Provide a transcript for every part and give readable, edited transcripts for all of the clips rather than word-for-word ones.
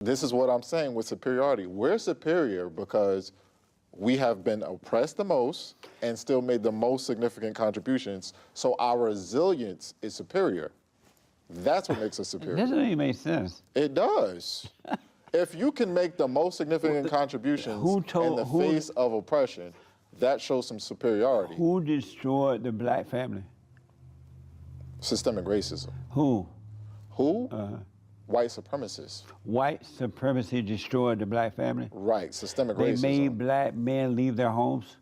This is what I'm saying with superiority. We're superior because we have been oppressed the most and still made the most significant contributions. So our resilience is superior. That's what makes us superior. That doesn't even make sense. It does. If you can make the most significant contributions in the face of oppression, that shows some superiority. Who destroyed the black family? Systemic racism. Who? Who? White supremacists. White supremacy destroyed the black family? Right, systemic They racism. made black men leave their homes?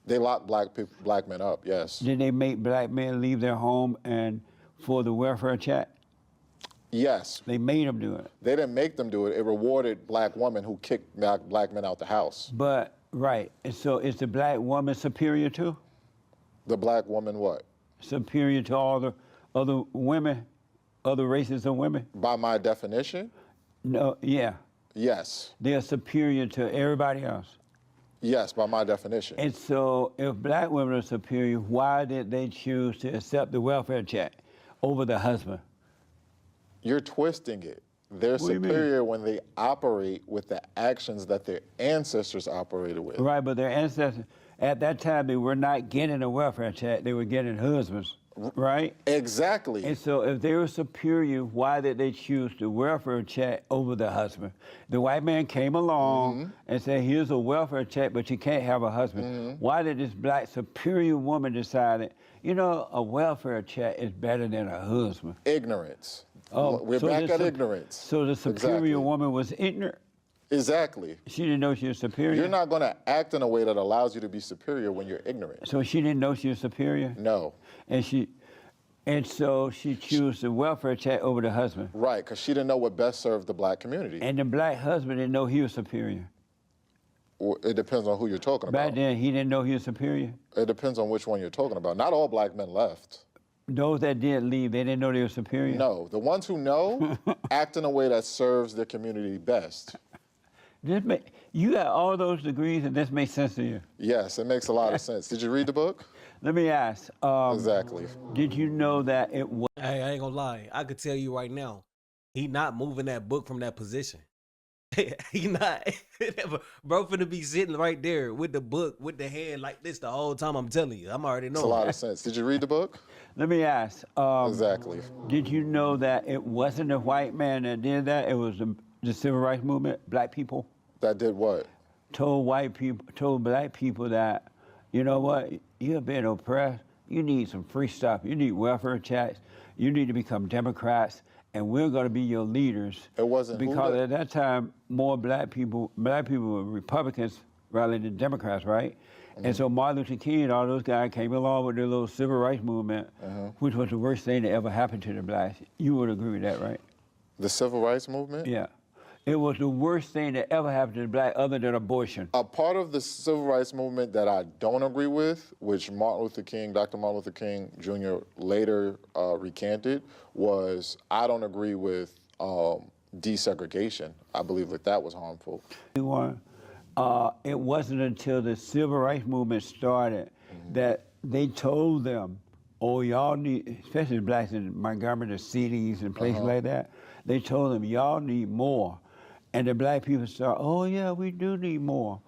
They locked black men up, yes. Did they make black men leave their home and for the welfare check? Yes. They made them do it. They didn't make them do it. It rewarded black women who kicked black men out the house. But, right, and so is the black woman superior to? The black woman what? Superior to all the other women, other races of women? By my definition? No, yeah. Yes. They're superior to everybody else. Yes, by my definition. And so if black women are superior, why did they choose to accept the welfare check over the husband? You're twisting it. They're superior when they operate with the actions that their ancestors operated with. Right, but their ancestors, at that time, they were not getting a welfare check, they were getting husbands, right? Exactly. And so if they were superior, why did they choose the welfare check over the husband? The white man came along and said, here's a welfare check, but you can't have a husband. Why did this black superior woman decide, you know, a welfare check is better than a husband? Ignorance. Oh, We're back at ignorance. So the superior woman was ignorant? Exactly. She didn't know she was superior? You're not going to act in a way that allows you to be superior when you're ignorant. So she didn't know she was superior? No. And so she chose the welfare check over the husband? Right, because she didn't know what best served the black community. And the black husband didn't know he was superior? Well, it depends on who you're talking about. Back then, he didn't know he was superior? It depends on which one you're talking about. Not all black men left. Those that did leave, they didn't know they were superior? No, the ones who know act in a way that serves their community best. You got all those degrees and this makes sense to you? Yes, it makes a lot of sense. Did you read the book? Let me ask. Exactly. Did you know that it was... Hey, I ain't gonna lie. I could tell you right now, he not moving that book from that position. He not. Bro finna be sitting right there with the book, with the hand like this the whole time. I'm telling you. I'm already knowing. Makes a lot of sense. Did you read the book? Let me ask. Exactly. Did you know that it wasn't a white man that did that? It was the civil rights movement, black people? That did what? Told black people that, you know what, you're being oppressed, you need some free stuff, you need welfare checks, you need to become Democrats, and we're going to be your leaders. It wasn't because at that time, more black people were Republicans rather than Democrats, right? And so Martin Luther King and all those guys came along with their little civil rights movement, which was the worst thing that ever happened to the blacks. You would agree with that, right? The civil rights movement? Yeah. It was the worst thing that ever happened to the black other than abortion. A part of the civil rights movement that I don't agree with, which Dr. Martin Luther King Jr. later recanted, was I don't agree with desegregation. I believe that was harmful. It wasn't until the civil rights movement started that they told them, oh, y'all need, especially the blacks in Montgomery, the cities and places like that, they told them, y'all need more. And the black people started, oh yeah, we do need more.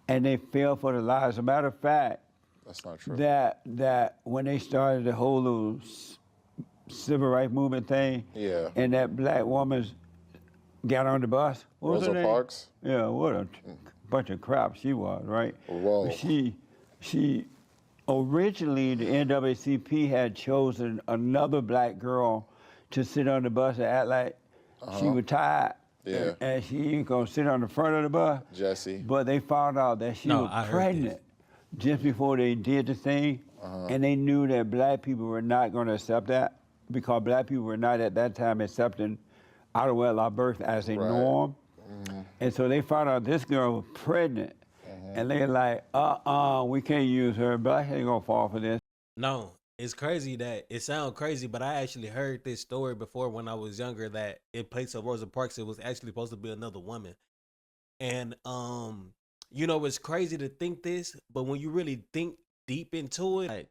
And they fell for the lie. As a matter of fact, that's not true. That when they started the whole little civil rights movement thing, and that black woman got on the bus. Rosa Parks? Yeah, what a bunch of crap she was, right? Whoa. She originally, the NAACP had chosen another black girl to sit on the bus and act like she was tired. Yeah. And she ain't gonna sit on the front of the bus. Jesse. But they found out that she was pregnant just before they did the thing. And they knew that black people were not gonna accept that because black people were not at that time accepting out of wedlock birth as a norm. And so they found out this girl was pregnant. And they're like, we can't use her. Blacks ain't gonna fall for this. No. It's crazy that it sounds crazy, but I actually heard this story before when I was younger that in place of Rosa Parks, it was actually supposed to be another woman. And, you know, it's crazy to think this, but when you really think deep into it, like,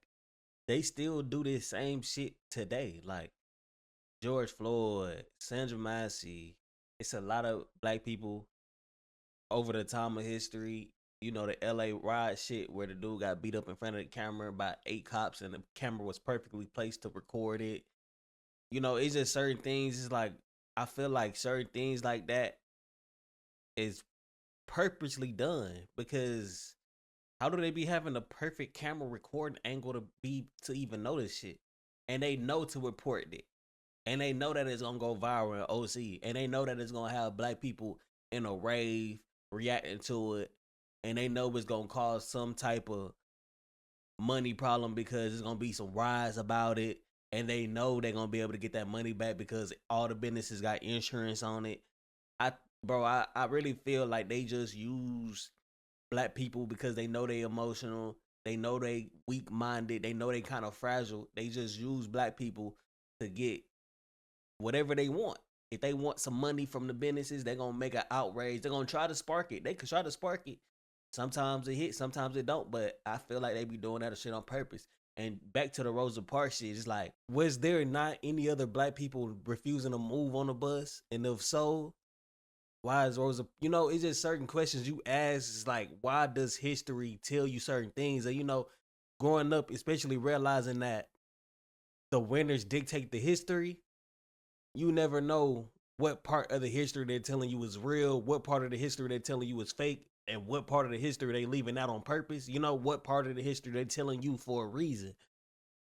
they still do this same shit today. Like George Floyd, Sandra Massey, it's a lot of black people over the time of history. You know, the LA ride shit where the dude got beat up in front of the camera by 8 cops and the camera was perfectly placed to record it. You know, it's just certain things. It's like, I feel like certain things like that is purposely done, because how do they be having the perfect camera recording angle to even know this shit? And they know to report it. And they know that it's gonna go viral in OC. And they know that it's gonna have black people in a rave reacting to it. And they know it's gonna cause some type of money problem because there's gonna be some rise about it. And they know they're gonna be able to get that money back because all the businesses got insurance on it. I really feel like they just use black people because they know they emotional. They know they weak-minded. They know they kind of fragile. They just use black people to get whatever they want. If they want some money from the businesses, they're going to make an outrage. They're going to try to spark it. They could try to spark it. Sometimes it hits, sometimes it don't. But I feel like they be doing that shit on purpose. And back to the Rosa Parks shit, it's like, was there not any other black people refusing to move on the bus? And if so, why is Rosa, you know, it's just certain questions you ask. It's like, why does history tell you certain things? And, you know, growing up, especially realizing that the winners dictate the history, you never know what part of the history they're telling you is real, what part of the history they're telling you is fake, and what part of the history they leaving out on purpose. You know, what part of the history they're telling you for a reason.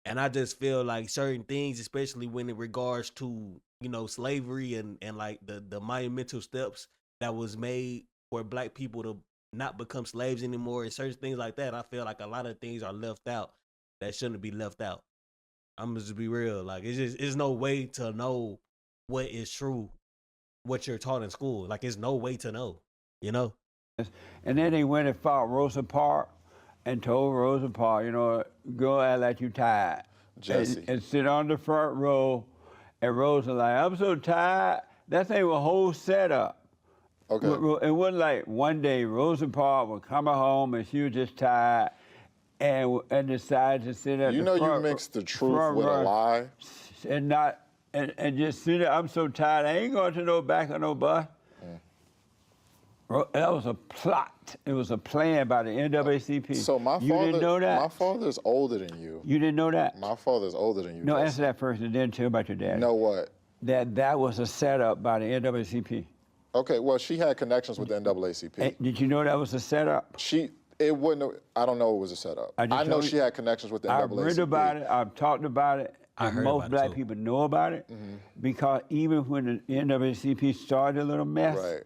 And I just feel like certain things, especially when it regards to, you know, slavery and like the monumental steps that was made for black people to not become slaves anymore and certain things like that, I feel like a lot of things are left out that shouldn't be left out. I'm just be real. Like, it's no way to know what is true, what you're taught in school. Like, it's no way to know, you know? And then they went and fought Rosa Parks and told Rosa Parks, you know, go out like you tired. Jesse. And sit on the front row. And Rosa like, I'm so tired. That thing was a whole setup. Okay. It wasn't like one day Rosa Parks was coming home and she was just tired and decided to sit at you the know front. You mixed the truth with a lie. And just sit there, I'm so tired, I ain't going to no back of no bus. That was a plot. It was a plan by the NAACP. So you didn't know that? My father's older than you. You didn't know that? My father's older than you. No, answer that first and then tell about your dad. Know what? That was a setup by the NAACP. Okay, well, she had connections with the NAACP. Did you know that was a setup? It wouldn't have, I don't know it was a setup. I know she had connections with the NAACP. I've read about it, I've talked about it. Most black people know about it because even when the NAACP started a little mess,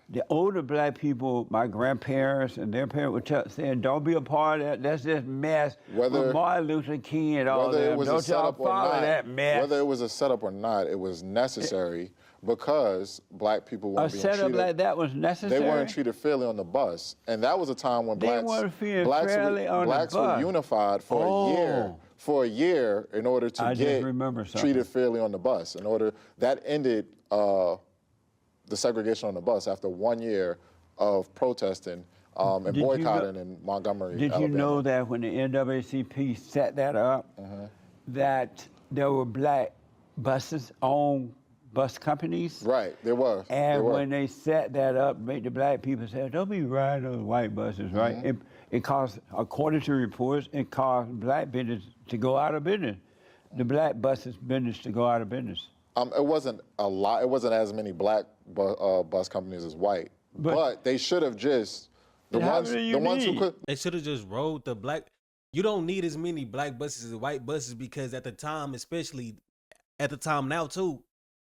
the older black people, my grandparents and their parents were saying, don't be a part of that, that's just mess. Whether Martin Luther King and all that, don't y'all follow that mess. Whether it was a setup or not, it was necessary because black people weren't being treated. A setup like that was necessary? They weren't treated fairly on the bus. And that was a time when blacks were unified for a year in order to get treated fairly on the bus. That ended the segregation on the bus after 1 year of protesting and boycotting in Montgomery, Alabama. Did you know that when the NAACP set that up, that there were black buses on bus companies? Right, there were. And when they set that up, make the black people say, don't be riding those white buses, right? It caused, according to reports, it caused black business to go out of business. The black buses business to go out of business. It wasn't a lot. It wasn't as many black bus companies as white. But they should have just the ones who could. They should have just rode the black. You don't need as many black buses as white buses because at the time, especially at the time now too,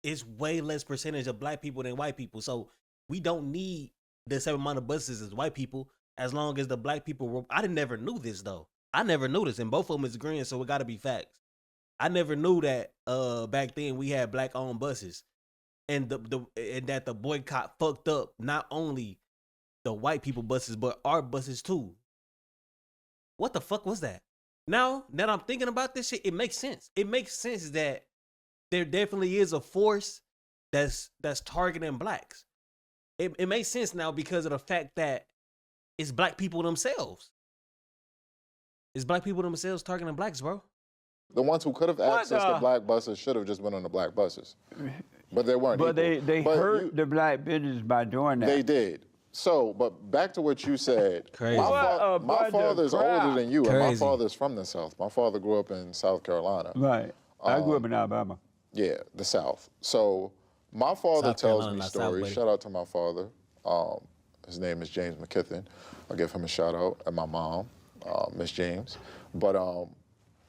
it's way less percentage of black people than white people. So we don't need the same amount of buses as white people as long as the black people were. I never knew this though. I never knew this, and both of them is agreeing, so it got to be facts. I never knew that back then we had black-owned buses, and and that the boycott fucked up not only the white people buses but our buses too. What the fuck was that? Now that I'm thinking about this shit, it makes sense. It makes sense that there definitely is a force that's targeting blacks. It makes sense now because of the fact that it's black people themselves. It's black people themselves targeting blacks, bro. The ones who could have accessed the black buses should have just been on the black buses. But they weren't But equal. they hurt the black business by doing that. They did. So, but back to what you said. Crazy. My father's older than you, and my Crazy. father's from the South. My father grew up in South Carolina. Right. I grew up in Alabama. Yeah, the South. So my father South tells Carolina, me not stories. South, Shout out to my father. His name is James McKithen. I'll give him a shout out. And my mom, Miss James. But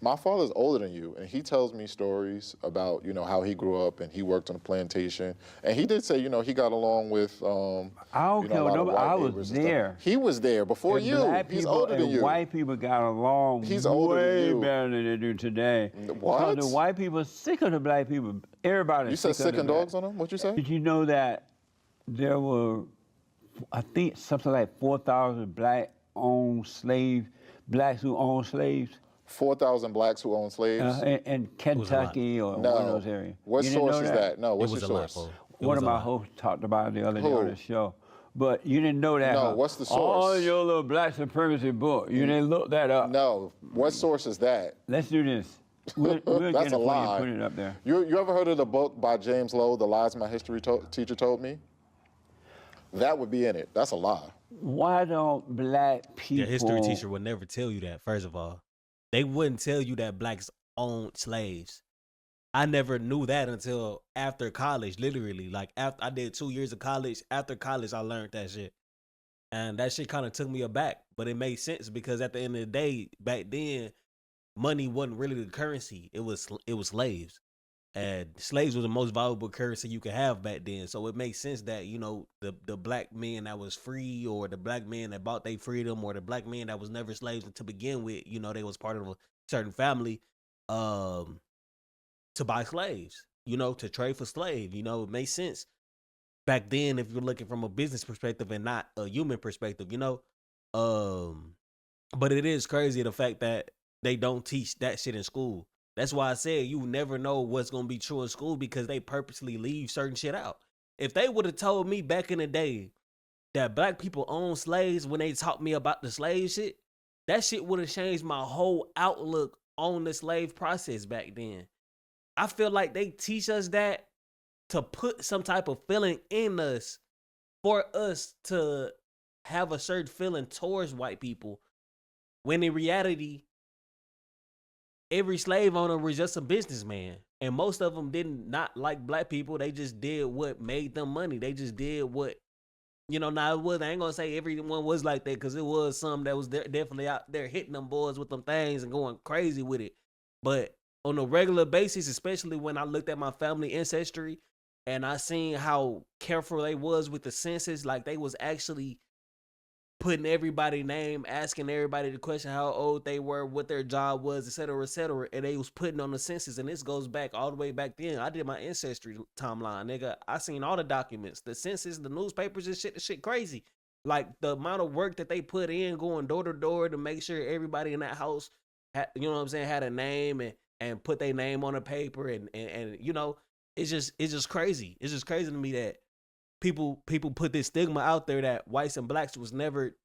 my father's older than you, and he tells me stories about, you know, how he grew up and he worked on a plantation. And he did say, you know, he got along with, I don't you know, care. a lot of white I neighbors was and stuff. there. He was there before And you. black He's people older than and you. white people got along He's older than way you. better than they do today. What? Because the white people are sick of the black people. Everybody. You said sick and dogs on him? What'd you say? Did you know that there were, I think, something like 4,000 black-owned slaves, blacks who owned slaves? 4,000 blacks who own slaves? In Kentucky or one of those areas. What You didn't source know is that? No, what's It was your a lot, source? bro. One of my hosts talked about it the other day Who? on the show. But you didn't know that. No, what's the All source? your little black supremacy book, you didn't look that up. No, what source is that? Let's do this. We'll get That's it a for you lie. and put it up there. You ever heard of the book by James Lowe, The Lies My History Teacher Told Me? That would be in it. That's a lie. Why don't black people... Your history teacher would never tell you that, first of all. They wouldn't tell you that blacks owned slaves. I never knew that until after college, literally. Like, after I did 2 years of college, after college, I learned that shit. And that shit kind of took me aback. But it made sense because at the end of the day, back then, money wasn't really the currency. It was slaves. And slaves was the most valuable currency you could have back then. So it makes sense that, you know, the black men that was free, or the black men that bought their freedom, or the black men that was never slaves to begin with, you know, they was part of a certain family, to buy slaves, you know, to trade for slave. You know, it makes sense back then if you're looking from a business perspective and not a human perspective, you know. But it is crazy the fact that they don't teach that shit in school. That's why I said you never know what's going to be true in school, because they purposely leave certain shit out. If they would have told me back in the day that black people own slaves when they taught me about the slave shit, that shit would have changed my whole outlook on the slave process back then. I feel like they teach us that to put some type of feeling in us for us to have a certain feeling towards white people, when in reality, every slave owner was just a businessman. And most of them didn't not like black people. They just did what made them money. They just did what, you know, now I ain't gonna say everyone was like that, because it was some that was definitely out there hitting them boys with them things and going crazy with it. But on a regular basis, especially when I looked at my family ancestry and I seen how careful they was with the census, like they was actually putting everybody's name, asking everybody the question how old they were, what their job was, et cetera, and they was putting on the census. And this goes back all the way back then. I did my ancestry timeline, nigga. I seen all the documents, the census, the newspapers and shit. The shit crazy. Like the amount of work that they put in, going door to door to make sure everybody in that house had, you know what I'm saying, had a name and put their name on a paper, and you know, it's just crazy. It's just crazy to me that people put this stigma out there that whites and blacks was never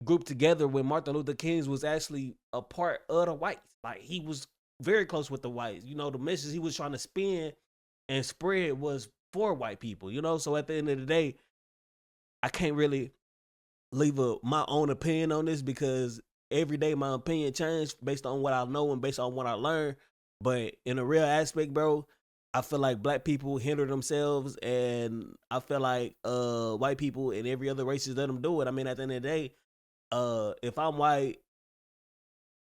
grouped together, when Martin Luther King was actually a part of the whites. Like, he was very close with the whites. You know, the message he was trying to spin and spread was for white people, you know? So at the end of the day, I can't really leave my own opinion on this, because every day my opinion changed based on what I know and based on what I learned. But in a real aspect, bro, I feel like black people hinder themselves, and I feel like white people and every other race let them do it. I mean, at the end of the day, if I'm white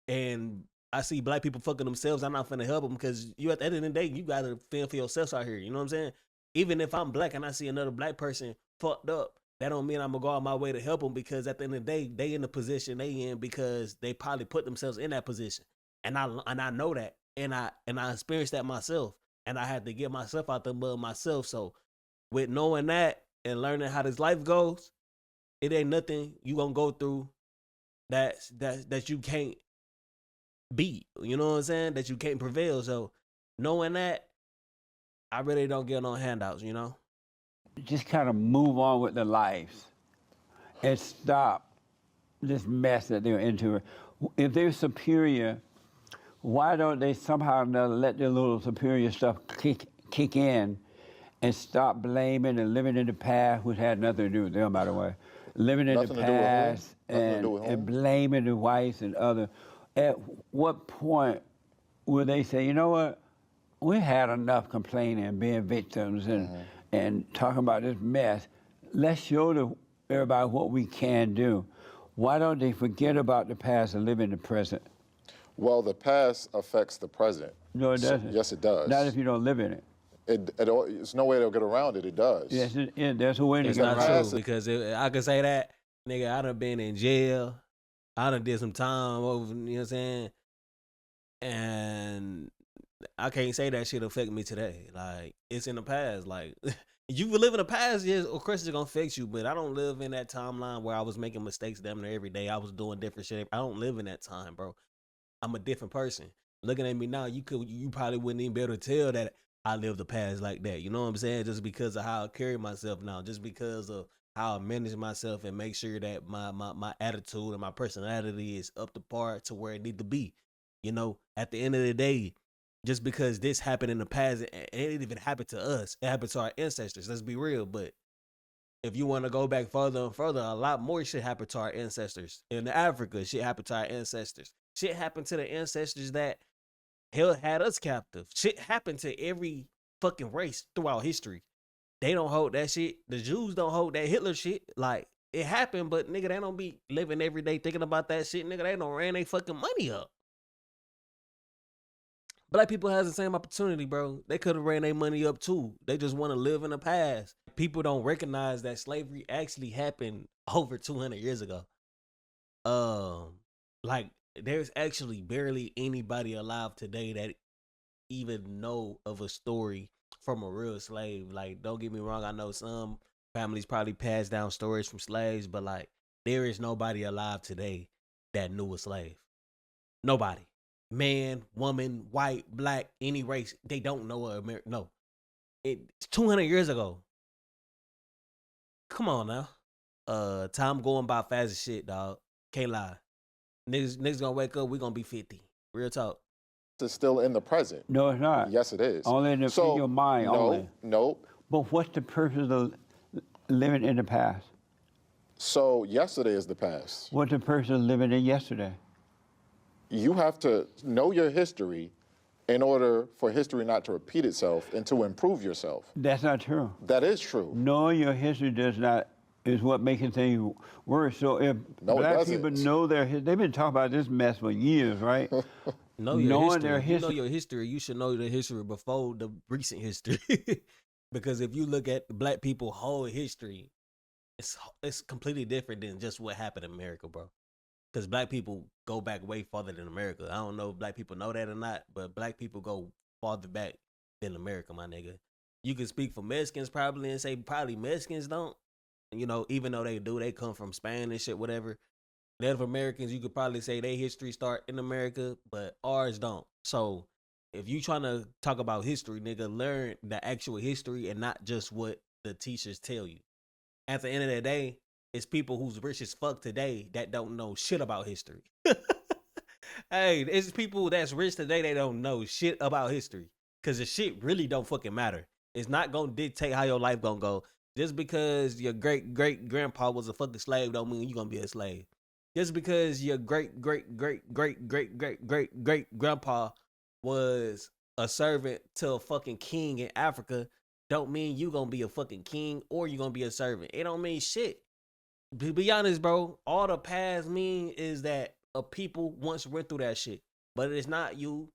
and I see black people fucking themselves, I'm not finna help them, because you, at the end of the day, you gotta fend for yourself out here. You know what I'm saying? Even if I'm black and I see another black person fucked up, that don't mean I'm gonna go out my way to help them, because at the end of the day, they in the position they in because they probably put themselves in that position, and I know that, and I experienced that myself, and I had to get myself out the mud myself. So with knowing that and learning how this life goes, it ain't nothing you gonna go through that you can't beat. You know what I'm saying? That you can't prevail. So knowing that, I really don't get no handouts, you know? Just kind of move on with their lives and stop this mess that they're into. If they're superior, why don't they somehow or another let their little superior stuff kick in and stop blaming and living in the past, which had nothing to do with them, by the way. Living in the past and blaming the whites and others. At what point will they say, you know what, we had enough complaining and being victims and talking about this mess. Let's show everybody what we can do. Why don't they forget about the past and live in the present? Well, the past affects the present. No, it doesn't. Yes, it does. Not if you don't live in it. It's no way they'll get around it. It does. Yes, there's a way to get around it. It's not true, because I could say that, nigga, I done been in jail. I done did some time over, you know what I'm saying? And I can't say that shit affect me today. Like, it's in the past. Like, you will live in the past, yes, of course it's gonna affect you, but I don't live in that timeline where I was making mistakes damn near every day. I was doing different shit. I don't live in that time, bro. I'm a different person. Looking at me now, you probably wouldn't even be able to tell that I live the past like that. You know what I'm saying? Just because of how I carry myself now, just because of how I manage myself and make sure that my attitude and my personality is up to par to where it need to be. You know, at the end of the day, just because this happened in the past, it didn't even happen to us. It happened to our ancestors. Let's be real. But if you want to go back further and further, a lot more shit happened to our ancestors. In Africa, shit happened to our ancestors. Shit happened to the ancestors that hell had us captive. Shit happened to every fucking race throughout history. They don't hold that shit. The Jews don't hold that Hitler shit. Like, it happened, but nigga, they don't be living every day thinking about that shit. Nigga, they don't ran their fucking money up. Black people has the same opportunity, bro. They could have ran their money up too. They just want to live in the past. People don't recognize that slavery actually happened over 200 years ago. Like, there's actually barely anybody alive today that even know of a story from a real slave. Like, don't get me wrong, I know some families probably passed down stories from slaves, but like, there is nobody alive today that knew a slave. Nobody. Man, woman, white, black, any race, they don't know America. No. It's 200 years ago. Come on now. Time going by fast as shit, dog. Can't lie. Niggas gonna wake up, we gonna be 50. Real talk. It's still in the present. No, it's not. Yes, it is. Only in your mind, only. No. But what's the purpose of living in the past? So yesterday is the past. What's the purpose of living in yesterday? You have to know your history in order for history not to repeat itself and to improve yourself. That's not true. That is true. Knowing your history is what makes things worse. So if black people know their history, they've been talking about this mess for years, right? Knowing your history, you should know the history before the recent history. Because if you look at black people's whole history, it's completely different than just what happened in America, bro. Because black people go back way farther than America. I don't know if black people know that or not, but black people go farther back than America, my nigga. You can speak for Mexicans probably and say probably Mexicans don't. You know, even though they do, they come from Spain and shit, whatever. Native Americans, you could probably say their history start in America, but ours don't. So if you trying to talk about history, nigga, learn the actual history and not just what the teachers tell you. At the end of the day, it's people who's rich as fuck today that don't know shit about history. Hey, it's people that's rich today, they don't know shit about history. Because the shit really don't fucking matter. It's not going to dictate how your life going to go. Just because your great-great-grandpa was a fucking slave don't mean you're going to be a slave. Just because your great-great-great-great-great-great-great-grandpa was a servant to a fucking king in Africa don't mean you going to be a fucking king or you going to be a servant. It don't mean shit. To be honest, bro, all the past mean is that a people once went through that shit. But it's not you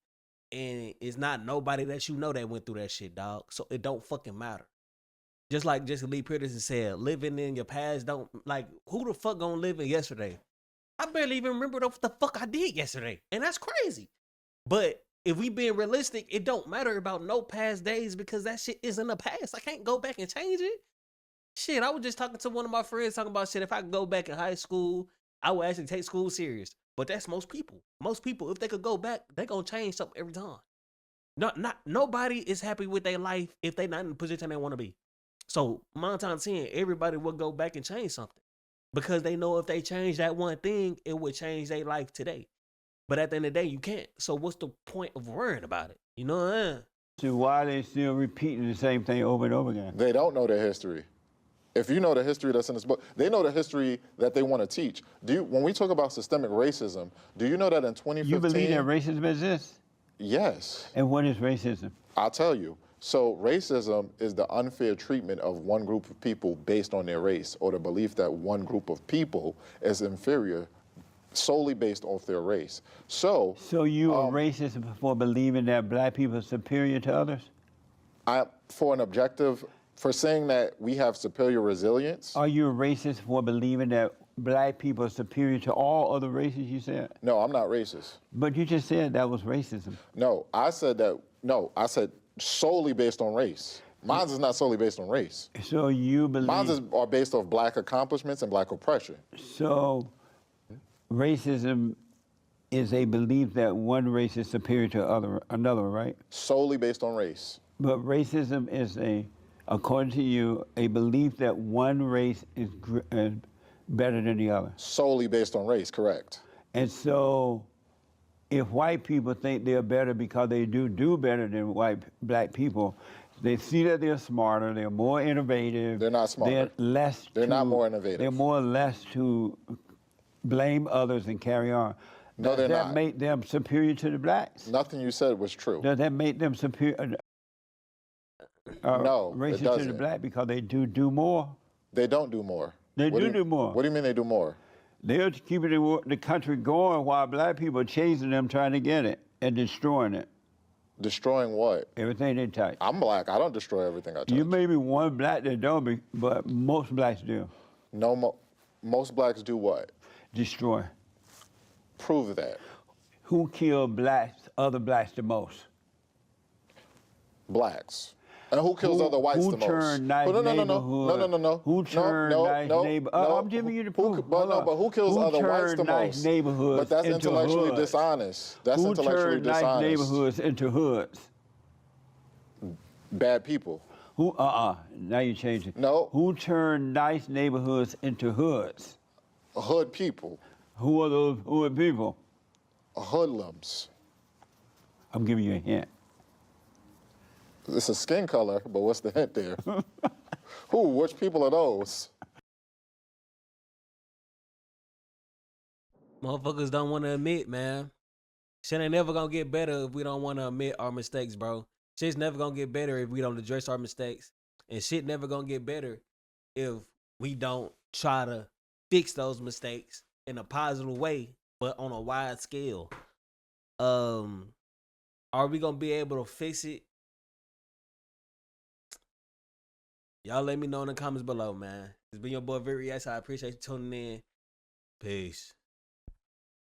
and it's not nobody that you know that went through that shit, dog. So it don't fucking matter. Just like Lee Peterson said, living in your past don't, like, who the fuck gonna live in yesterday? I barely even remember what the fuck I did yesterday. And that's crazy. But if we being realistic, it don't matter about no past days because that shit is in the past. I can't go back and change it. Shit, I was just talking to one of my friends talking about shit. If I could go back in high school, I would actually take school serious. But that's most people. Most people, if they could go back, they gonna change something every time. Nobody is happy with their life if they not in the position they want to be. So, 9 times 10, everybody will go back and change something. Because they know if they change that one thing, it would change their life today. But at the end of the day, you can't. So what's the point of worrying about it? You know what I mean? So why are they still repeating the same thing over and over again? They don't know their history. If you know the history that's in this book, they know the history that they want to teach. When we talk about systemic racism, do you know that in 2015... You believe that racism exists? Yes. And what is racism? I'll tell you. So racism is the unfair treatment of one group of people based on their race, or the belief that one group of people is inferior solely based off their race. So you are racist for believing that black people are superior to others? For saying that we have superior resilience. Are you a racist for believing that black people are superior to all other races, you said? No, I'm not racist. But you just said that was racism. No, I said solely based on race. Mine is not solely based on race. So you believe... Mine are based off black accomplishments and black oppression. So racism is a belief that one race is superior to another, right? Solely based on race. But racism is according to you, a belief that one race is better than the other. Solely based on race, correct. And so if white people think they're better because they do better than black people, they see that they're smarter, they're more innovative. They're not smarter. They're not more innovative. They're more or less to blame others and carry on. No, they're not. Does that make them superior to the blacks? Nothing you said was true. Does that make them superior? No, racist it doesn't. To the black because they do more? They don't do more. They do more. What do you mean they do more? They're keeping the country going while black people are chasing them, trying to get it and destroying it. Destroying what? Everything they touch. I'm black. I don't destroy everything I touch. You may be one black that don't, but most blacks do. No, most blacks do what? Destroy. Prove that. Who killed other blacks the most? Blacks. And who kills other whites the most? Who turned nice neighborhood? No. Who turned nice neighborhood? I'm giving you the proof. But who kills other whites the nice most? Neighborhoods but that's intellectually dishonest. That's intellectually dishonest. Who turned nice neighborhoods into hoods? Bad people. Now you're changing. No. Who turned nice neighborhoods into hoods? Hood people. Who are those hood people? Hoodlums. I'm giving you a hint. It's a skin color, but what's the hint there? Which people are those? Motherfuckers don't want to admit, man. Shit ain't never gonna get better if we don't want to admit our mistakes, bro. Shit's never gonna get better if we don't address our mistakes. And shit never gonna get better if we don't try to fix those mistakes in a positive way, but on a wide scale. Are we gonna be able to fix it? Y'all let me know in the comments below, man. It's been your boy Vick. I appreciate you tuning in. Peace.